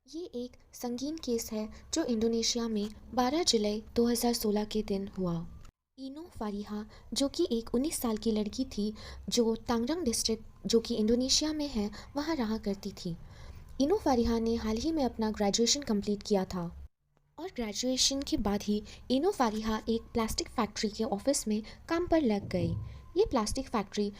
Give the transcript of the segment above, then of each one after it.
ये एक संगीन केस है जो इंडोनेशिया में 12 जुलाई 2016 के दिन हुआ। इनो फारिहा, जो कि एक 19 साल की लड़की थी, जो तांगरंग डिस्ट्रिक्ट जो कि इंडोनेशिया में है, वहाँ रहा करती थी। इनो फारिहा ने हाल ही में अपना ग्रेजुएशन कंप्लीट किया था और ग्रेजुएशन के बाद ही इनो फारिहा एक प्लास्टिक फैक्ट्री के ऑफिस में काम पर लग गई। ये प्लास्टिक फैक्ट्री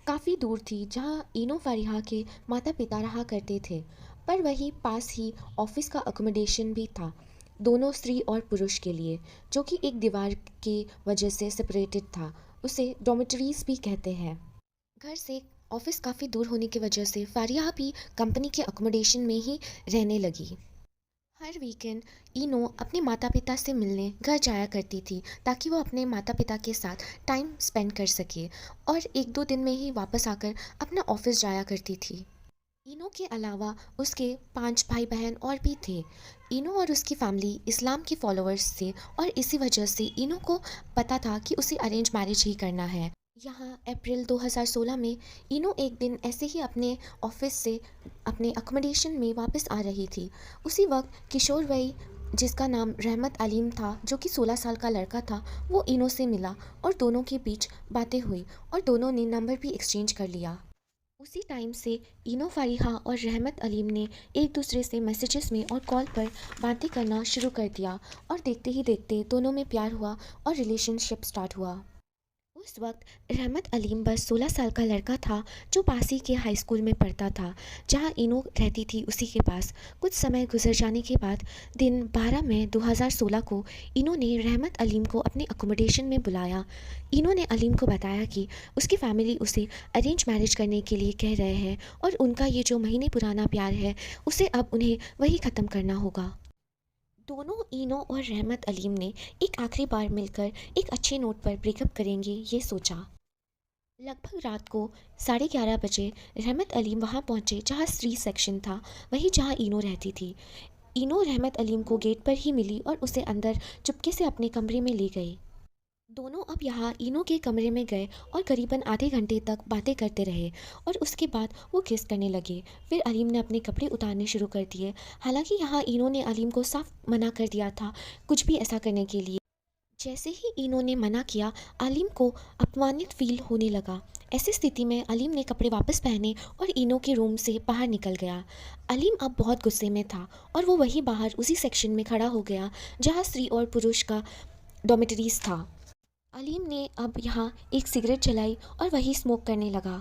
काफ़ी दूर थी जहाँ इनो फरीहा के माता पिता रहा करते थे, पर वहीं पास ही ऑफिस का अकोमोडेशन भी था, दोनों स्त्री और पुरुष के लिए, जो कि एक दीवार की वजह से सेपरेटेड था। उसे डॉर्मेटरीज भी कहते हैं। घर से ऑफिस काफ़ी दूर होने की वजह से फारिया भी कंपनी के अकोमोडेशन में ही रहने लगी। हर वीकेंड इनो अपने माता पिता से मिलने घर जाया करती थी ताकि वो अपने माता पिता के साथ टाइम स्पेंड कर सके, और एक दो दिन में ही वापस आकर अपना ऑफिस जाया करती थी। इनो के अलावा उसके 5 भाई बहन और भी थे। इनो और उसकी फैमिली इस्लाम के फॉलोअर्स थे और इसी वजह से इनो को पता था कि उसे अरेंज मैरिज ही करना है। यहाँ अप्रैल 2016 में इनो एक दिन ऐसे ही अपने ऑफिस से अपने अकोमोडेशन में वापस आ रही थी। उसी वक्त किशोर वई, जिसका नाम रहमत अलीम था, जो कि 16 साल का लड़का था, वो इनो से मिला और दोनों के बीच बातें हुई और दोनों ने नंबर भी एक्सचेंज कर लिया। उसी टाइम से इनो फारिहा और रहमत अलीम ने एक दूसरे से मैसेजेस में और कॉल पर बातें करना शुरू कर दिया, और देखते ही देखते दोनों में प्यार हुआ और रिलेशनशिप स्टार्ट हुआ। उस वक्त रहमत अलीम बस 16 साल का लड़का था, जो पास ही के हाई स्कूल में पढ़ता था जहां इनो रहती थी उसी के पास। कुछ समय गुजर जाने के बाद दिन 12 मई 2016 को इनो ने रहमत अलीम को अपने अकोमोडेशन में बुलाया। इनो ने अलीम को बताया कि उसकी फैमिली उसे अरेंज मैरिज करने के लिए कह रहे हैं और उनका ये जो महीने पुराना प्यार है उसे अब उन्हें वही ख़त्म करना होगा। दोनों इनो और रहमत अलीम ने एक आखिरी बार मिलकर एक अच्छे नोट पर ब्रेकअप करेंगे ये सोचा। लगभग रात को 11:30 बजे रहमत अलीम वहां पहुंचे जहां स्त्री सेक्शन था, वहीं जहां इनो रहती थी। इनो रहमत अलीम को गेट पर ही मिली और उसे अंदर चुपके से अपने कमरे में ले गई। दोनों अब यहाँ इनो के कमरे में गए और करीबन आधे घंटे तक बातें करते रहे और उसके बाद वो किस करने लगे। फिर अलीम ने अपने कपड़े उतारने शुरू कर दिए। हालांकि यहाँ इनो ने अलीम को साफ मना कर दिया था कुछ भी ऐसा करने के लिए। जैसे ही इनो ने मना किया, अलीम को अपमानित फील होने लगा। ऐसी स्थिति में अलीम ने कपड़े वापस पहने और इनो के रूम से बाहर निकल गया। अलीम अब बहुत गुस्से में था और वो वहीं बाहर उसी सेक्शन में खड़ा हो गया जहाँ स्त्री और पुरुष का डॉर्मेटरीज था। अलीम ने अब यहाँ एक सिगरेट जलाई और वही स्मोक करने लगा।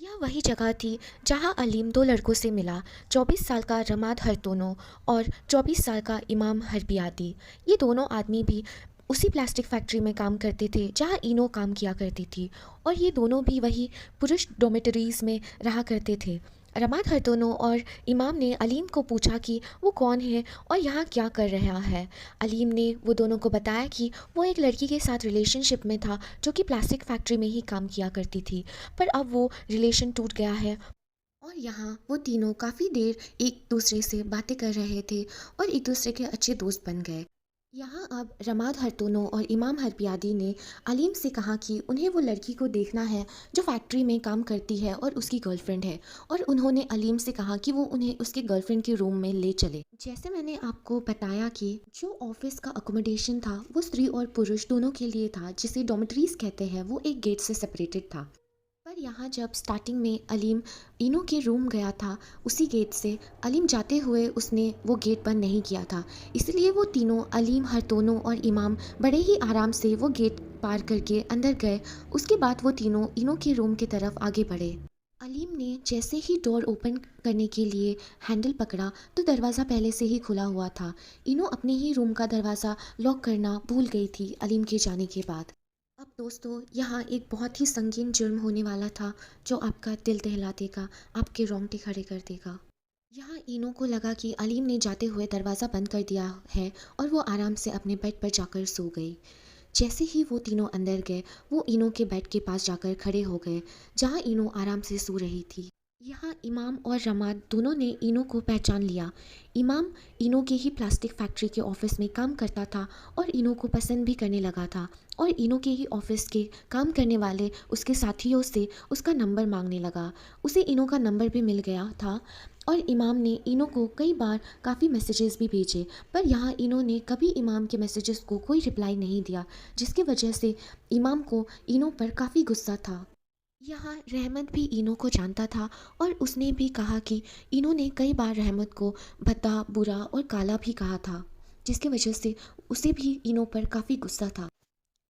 यह वही जगह थी जहाँ अलीम दो लड़कों से मिला, 24 साल का रमाद हरतोनो और 24 साल का इमाम हरबियाती। ये दोनों आदमी भी उसी प्लास्टिक फैक्ट्री में काम करते थे जहाँ इनो काम किया करती थी, और ये दोनों भी वही पुरुष डोमेटरीज में रहा करते थे। रमाद हरतोनो और इमाम ने अलीम को पूछा कि वो कौन है और यहाँ क्या कर रहा है। अलीम ने वो दोनों को बताया कि वो एक लड़की के साथ रिलेशनशिप में था जो कि प्लास्टिक फैक्ट्री में ही काम किया करती थी, पर अब वो रिलेशन टूट गया है और यहाँ वो तीनों काफ़ी देर एक दूसरे से बातें कर रहे थे और एक दूसरे के अच्छे दोस्त बन गए। यहाँ अब रमाद हरतोनो और इमाम हरपियादी ने अलीम से कहा कि उन्हें वो लड़की को देखना है जो फैक्ट्री में काम करती है और उसकी गर्लफ्रेंड है, और उन्होंने अलीम से कहा कि वो उन्हें उसके गर्लफ्रेंड के रूम में ले चले। जैसे मैंने आपको बताया कि जो ऑफिस का अकोमोडेशन था वो स्त्री और पुरुष दोनों के लिए था, जिसे डॉर्मेटरीज कहते हैं, वो एक गेट से सेपरेटेड था। पर यहाँ जब स्टार्टिंग में अलीम इनो के रूम गया था, उसी गेट से अलीम जाते हुए उसने वो गेट बंद नहीं किया था, इसलिए वो तीनों अलीम, हरतोनो और इमाम बड़े ही आराम से वो गेट पार करके अंदर गए। उसके बाद वो तीनों इनो के रूम की तरफ आगे बढ़े। अलीम ने जैसे ही डोर ओपन करने के लिए हैंडल पकड़ा तो दरवाज़ा पहले से ही खुला हुआ था। इनो अपने ही रूम का दरवाज़ा लॉक करना भूल गई थी अलीम के जाने के बाद। अब दोस्तों, यहाँ एक बहुत ही संगीन जुर्म होने वाला था जो आपका दिल दहला देगा, आपके रोंगटे खड़े कर देगा। यहाँ इनो को लगा कि अलीम ने जाते हुए दरवाज़ा बंद कर दिया है और वो आराम से अपने बेड पर जाकर सो गई। जैसे ही वो तीनों अंदर गए, वो इनो के बेड के पास जाकर खड़े हो गए जहाँ इनो आराम से सो रही थी। यहाँ इमाम और रमाद दोनों ने इनो को पहचान लिया। इमाम इनो के ही प्लास्टिक फैक्ट्री के ऑफिस में काम करता था और इनो को पसंद भी करने लगा था, और इनो के ही ऑफिस के काम करने वाले उसके साथियों से उसका नंबर मांगने लगा। उसे इनो का नंबर भी मिल गया था और इमाम ने इनो को कई बार काफ़ी मैसेजेस भी भेजे, पर यहाँ इनो ने कभी इमाम के मैसेजेस को कोई रिप्लाई नहीं दिया, जिसकी वजह से इमाम को इनो पर काफ़ी गुस्सा था। यहाँ रहमत भी इनो को जानता था और उसने भी कहा कि इनो ने कई बार रहमत को भद्दा, बुरा और काला भी कहा था, जिसकी वजह से उसे भी इनो पर काफ़ी गुस्सा था।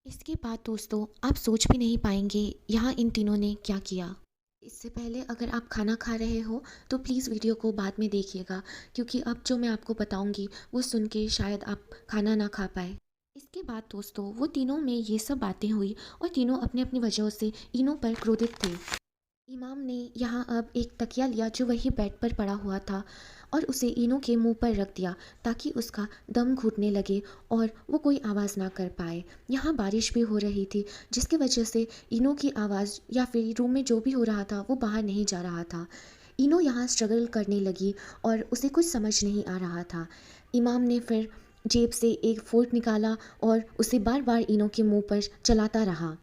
इसके बाद दोस्तों, आप सोच भी नहीं पाएंगे यहाँ इन तीनों ने क्या किया। इससे पहले अगर आप खाना खा रहे हो तो प्लीज़ वीडियो को बाद में देखिएगा, क्योंकि अब जो मैं आपको बताऊंगी वो सुन के शायद आप खाना ना खा पाए। इसके बाद दोस्तों, वो तीनों में ये सब बातें हुई और तीनों अपनी अपनी वजहों से इनो पर क्रोधित थे। इमाम ने यहाँ अब एक तकिया लिया जो वही बेड पर पड़ा हुआ था और उसे इनो के मुंह पर रख दिया ताकि उसका दम घुटने लगे और वो कोई आवाज़ ना कर पाए। यहाँ बारिश भी हो रही थी, जिसकी वजह से इनो की आवाज़ या फिर रूम में जो भी हो रहा था वो बाहर नहीं जा रहा था। इनो यहाँ स्ट्रगल करने लगी और उसे कुछ समझ नहीं आ रहा था। इमाम ने फिर जेब से एक फोर्क निकाला और उसे बार बार इनो के मुंह पर चलाता रहा।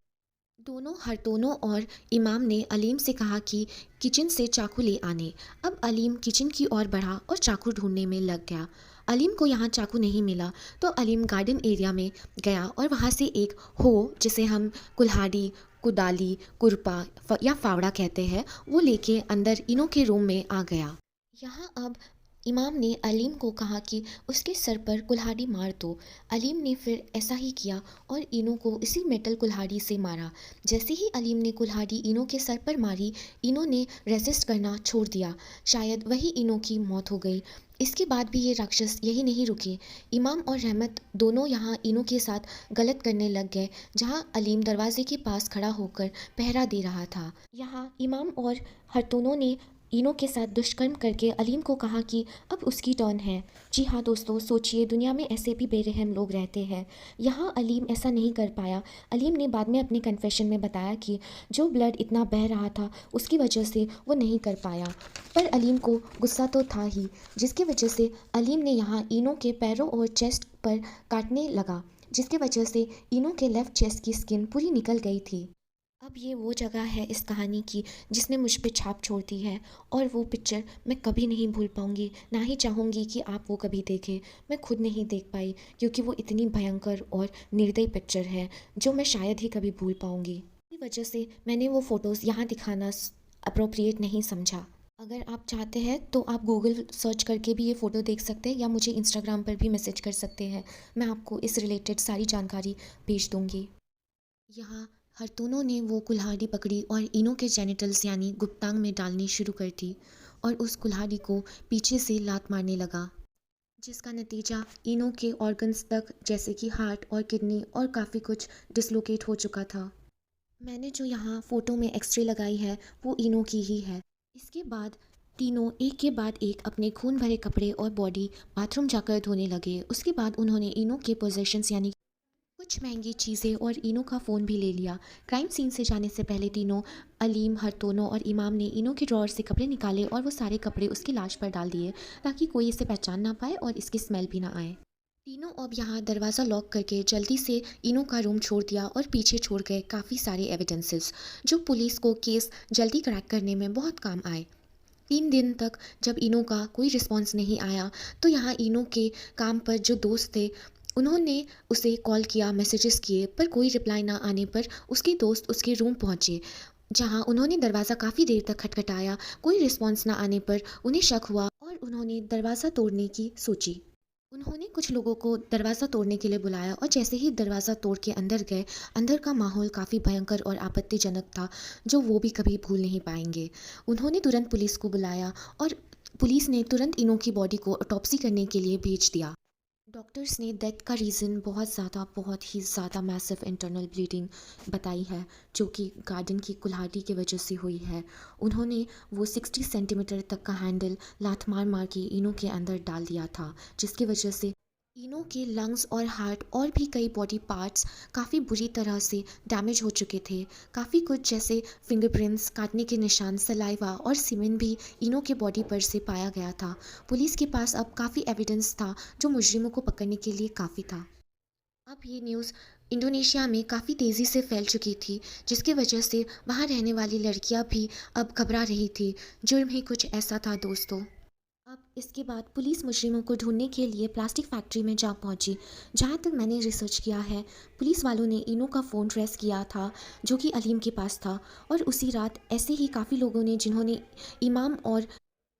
हरतोनों और इमाम ने अलीम से कहा कि किचन से चाकू ले आने। अब अलीम किचन की ओर बढ़ा और चाकू ढूंढने में लग गया। अलीम को यहाँ चाकू नहीं मिला तो अलीम गार्डन एरिया में गया और वहाँ से एक हो, जिसे हम कुल्हाड़ी, कुदाली, कुरपा या फावड़ा कहते हैं, वो लेके अंदर इनो के रूम में आ गया। यहाँ अब इमाम ने अलीम को कहा कि उसके सर पर कुल्हाड़ी मार दो। अलीम ने फिर ऐसा ही किया और इनो को इसी मेटल कुल्हाड़ी से मारा। जैसे ही अलीम ने कुल्हाड़ी इनो के सर पर मारी, इनो ने रेजिस्ट करना छोड़ दिया। शायद वही इनो की मौत हो गई। इसके बाद भी ये राक्षस यही नहीं रुके। इमाम और रहमत दोनों यहाँ इनो के साथ गलत करने लग गए, जहाँ अलीम दरवाजे के पास खड़ा होकर पहरा दे रहा था। यहाँ इमाम और हरतूनों ने इनो के साथ दुष्कर्म करके अलीम को कहा कि अब उसकी टर्न है। जी हाँ दोस्तों, सोचिए दुनिया में ऐसे भी बेरहम लोग रहते हैं। यहाँ अलीम ऐसा नहीं कर पाया। अलीम ने बाद में अपने कन्फेशन में बताया कि जो ब्लड इतना बह रहा था उसकी वजह से वो नहीं कर पाया, पर अलीम को गुस्सा तो था ही, जिसकी वजह से अलीम ने यहाँ इनो के पैरों और चेस्ट पर काटने लगा, जिसकी वजह से इनो के लेफ्ट चेस्ट की स्किन पूरी निकल गई थी। अब ये वो जगह है इस कहानी की जिसने मुझ पे छाप छोड़ दी है, और वो पिक्चर मैं कभी नहीं भूल पाऊँगी, ना ही चाहूँगी कि आप वो कभी देखें। मैं खुद नहीं देख पाई क्योंकि वो इतनी भयंकर और निर्दयी पिक्चर है जो मैं शायद ही कभी भूल पाऊँगी। इसी वजह से मैंने वो फ़ोटोज़ यहाँ दिखाना अप्रोप्रिएट नहीं समझा। अगर आप चाहते हैं तो आप गूगल सर्च करके भी ये फ़ोटो देख सकते हैं या मुझे इंस्टाग्राम पर भी मैसेज कर सकते हैं। मैं आपको इस रिलेटेड सारी जानकारी भेज दूँगी। यहाँ हरतूनों ने वो कुल्हाड़ी पकड़ी और इनो के जेनिटल्स यानी गुप्तांग में डालनी शुरू कर दी और उस कुल्हाड़ी को पीछे से लात मारने लगा, जिसका नतीजा इनो के ऑर्गन्स तक जैसे कि हार्ट और किडनी और काफ़ी कुछ डिसलोकेट हो चुका था। मैंने जो यहाँ फ़ोटो में एक्सरे लगाई है वो इनो की ही है। इसके बाद तीनों एक के बाद एक अपने खून भरे कपड़े और बॉडी बाथरूम जाकर धोने लगे। उसके बाद उन्होंने इनो के पोजेशंस यानी कुछ महंगी चीज़ें और इनो का फ़ोन भी ले लिया। क्राइम सीन से जाने से पहले तीनों अलीम, हरतोनो और इमाम ने इनो के ड्रॉअर से कपड़े निकाले और वो सारे कपड़े उसकी लाश पर डाल दिए ताकि कोई इसे पहचान ना पाए और इसकी स्मेल भी ना आए। तीनों अब यहाँ दरवाज़ा लॉक करके जल्दी से इनो का रूम छोड़ दिया और पीछे छोड़ गए काफ़ी सारे एविडेंसेस जो पुलिस को केस जल्दी क्रैक करने में बहुत काम आए। 3 दिन तक जब इनो का कोई रिस्पॉन्स नहीं आया तो यहाँ इनो के काम पर जो दोस्त थे उन्होंने उसे कॉल किया, मैसेजेस किए, पर कोई रिप्लाई ना आने पर उसके दोस्त उसके रूम पहुँचे, जहाँ उन्होंने दरवाज़ा काफ़ी देर तक खटखटाया। कोई रिस्पॉन्स ना आने पर उन्हें शक हुआ और उन्होंने दरवाज़ा तोड़ने की सोची। उन्होंने कुछ लोगों को दरवाज़ा तोड़ने के लिए बुलाया और जैसे ही दरवाज़ा तोड़ के अंदर गए, अंदर का माहौल काफ़ी भयंकर और आपत्तिजनक था जो वो भी कभी भूल नहीं पाएंगे। उन्होंने तुरंत पुलिस को बुलाया और पुलिस ने तुरंत इनो की बॉडी को ऑटोप्सी करने के लिए भेज दिया। डॉक्टर्स ने डेथ का रीज़न बहुत ही ज़्यादा मैसिव इंटरनल ब्लीडिंग बताई है, जो कि गार्डन की कुल्हाड़ी की वजह से हुई है। उन्होंने वो 60 सेंटीमीटर तक का हैंडल लात मार मार के इनो के अंदर डाल दिया था, जिसकी वजह से इनो के लंग्स और हार्ट और भी कई बॉडी पार्ट्स काफ़ी बुरी तरह से डैमेज हो चुके थे। काफ़ी कुछ जैसे फिंगरप्रिंट्स, काटने के निशान, सलाइवा और सीमेंट भी इनो के बॉडी पर से पाया गया था। पुलिस के पास अब काफ़ी एविडेंस था जो मुजरिमों को पकड़ने के लिए काफ़ी था। अब ये न्यूज़ इंडोनेशिया में काफ़ी तेज़ी से फैल चुकी थी, जिसकी वजह से वहाँ रहने वाली लड़कियाँ भी अब घबरा रही थी। जुर्म ही कुछ ऐसा था दोस्तों। अब इसके बाद पुलिस मुजरिमों को ढूंढने के लिए प्लास्टिक फैक्ट्री में जा पहुंची। जहां तक मैंने रिसर्च किया है, पुलिस वालों ने इनो का फ़ोन ट्रेस किया था जो कि अलीम के पास था, और उसी रात ऐसे ही काफ़ी लोगों ने जिन्होंने इमाम और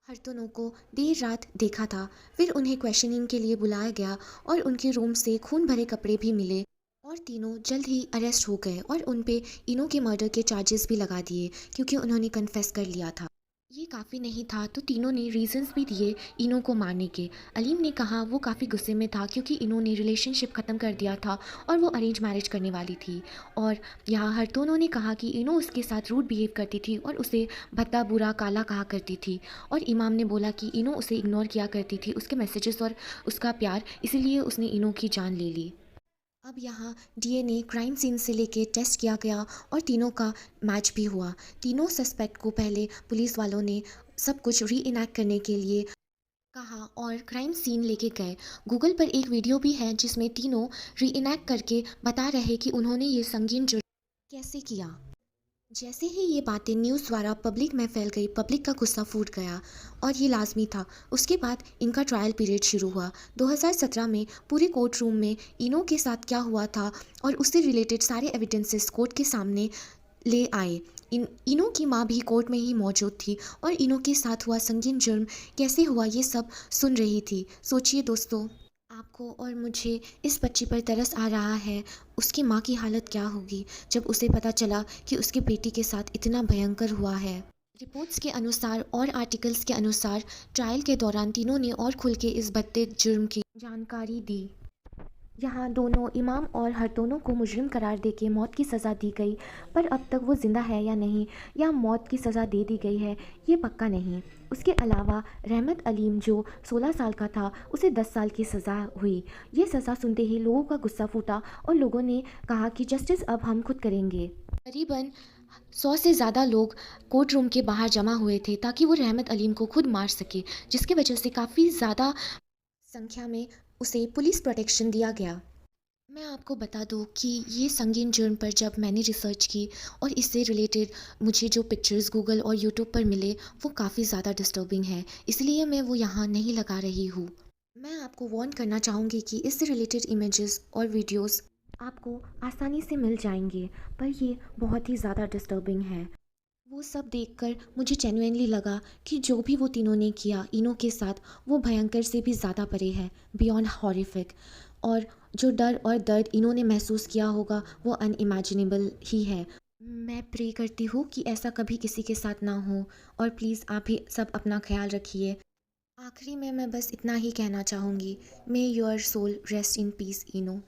हरतोनों को देर रात देखा था, फिर उन्हें क्वेश्चनिंग के लिए बुलाया गया और उनके रूम से खून भरे कपड़े भी मिले, और तीनों जल्द ही अरेस्ट हो गए और उन पे इनो के मर्डर के चार्जेस भी लगा दिए क्योंकि उन्होंने कन्फेस कर लिया था। ये काफ़ी नहीं था तो तीनों ने रीजंस भी दिए इनो को मारने के। अलीम ने कहा वो काफ़ी गुस्से में था क्योंकि इनो ने रिलेशनशिप ख़त्म कर दिया था और वो अरेंज मैरिज करने वाली थी। और यहाँ हरतोनों ने कहा कि इनो उसके साथ रूड बिहेव करती थी और उसे भद्दा बुरा काला कहा करती थी। और इमाम ने बोला कि इनो उसे इग्नोर किया करती थी, उसके मैसेजेस और उसका प्यार, इसीलिए उसने इनो की जान ले ली। अब यहाँ डीएनए क्राइम सीन से लेके टेस्ट किया गया और तीनों का मैच भी हुआ। तीनों सस्पेक्ट को पहले पुलिस वालों ने सब कुछ री इनैक्ट करने के लिए कहा और क्राइम सीन लेके गए। गूगल पर एक वीडियो भी है जिसमें तीनों री इनैक्ट करके बता रहे कि उन्होंने ये संगीन जुर्म कैसे किया। जैसे ही ये बातें न्यूज़ द्वारा पब्लिक में फैल गई, पब्लिक का गुस्सा फूट गया और ये लाजमी था। उसके बाद इनका ट्रायल पीरियड शुरू हुआ। 2017 में पूरे कोर्ट रूम में इनो के साथ क्या हुआ था और उससे रिलेटेड सारे एविडेंसेस कोर्ट के सामने ले आए। इनो की माँ भी कोर्ट में ही मौजूद थी और इनो के साथ हुआ संगीन जुर्म कैसे हुआ ये सब सुन रही थी। सोचिए दोस्तों, आपको और मुझे इस बच्ची पर तरस आ रहा है, उसकी माँ की हालत क्या होगी जब उसे पता चला कि उसकी बेटी के साथ इतना भयंकर हुआ है। रिपोर्ट्स के अनुसार और आर्टिकल्स के अनुसार ट्रायल के दौरान तीनों ने और खुल के इस भद्दे जुर्म की जानकारी दी। यहाँ दोनों इमाम और हरदोनों को मुजरिम करार देके मौत की सज़ा दी गई, पर अब तक वो ज़िंदा है या नहीं, या मौत की सज़ा दे दी गई है, ये पक्का नहीं। उसके अलावा रहमत अलीम जो 16 साल का था, उसे 10 साल की सज़ा हुई। ये सज़ा सुनते ही लोगों का गुस्सा फूटा और लोगों ने कहा कि जस्टिस अब हम खुद करेंगे। करीबन 100 से ज़्यादा लोग कोर्ट रूम के बाहर जमा हुए थे ताकि वो रहमत अलीम को खुद मार सके, जिसकी वजह से काफ़ी ज़्यादा संख्या में उसे पुलिस प्रोटेक्शन दिया गया। मैं आपको बता दूं कि ये संगीन जुर्म पर जब मैंने रिसर्च की और इससे रिलेटेड मुझे जो पिक्चर्स गूगल और यूट्यूब पर मिले वो काफ़ी ज़्यादा डिस्टर्बिंग है, इसलिए मैं वो यहाँ नहीं लगा रही हूँ। मैं आपको वार्न करना चाहूँगी कि इससे रिलेटेड इमेजेस और वीडियोस आपको आसानी से मिल जाएंगे, पर ये बहुत ही ज़्यादा डिस्टर्बिंग है। वो सब देखकर मुझे जेन्युइनली लगा कि जो भी वो तीनों ने किया इनो के साथ, वो भयंकर से भी ज़्यादा परे है, बियॉन्ड हॉरिफिक। और जो डर और दर्द इन्होंने महसूस किया होगा वो अनइमेजिनेबल ही है। मैं प्रे करती हूँ कि ऐसा कभी किसी के साथ ना हो, और प्लीज़ आप भी सब अपना ख्याल रखिए। आखिरी में मैं बस इतना ही कहना चाहूँगी, may your soul rest in peace Eno.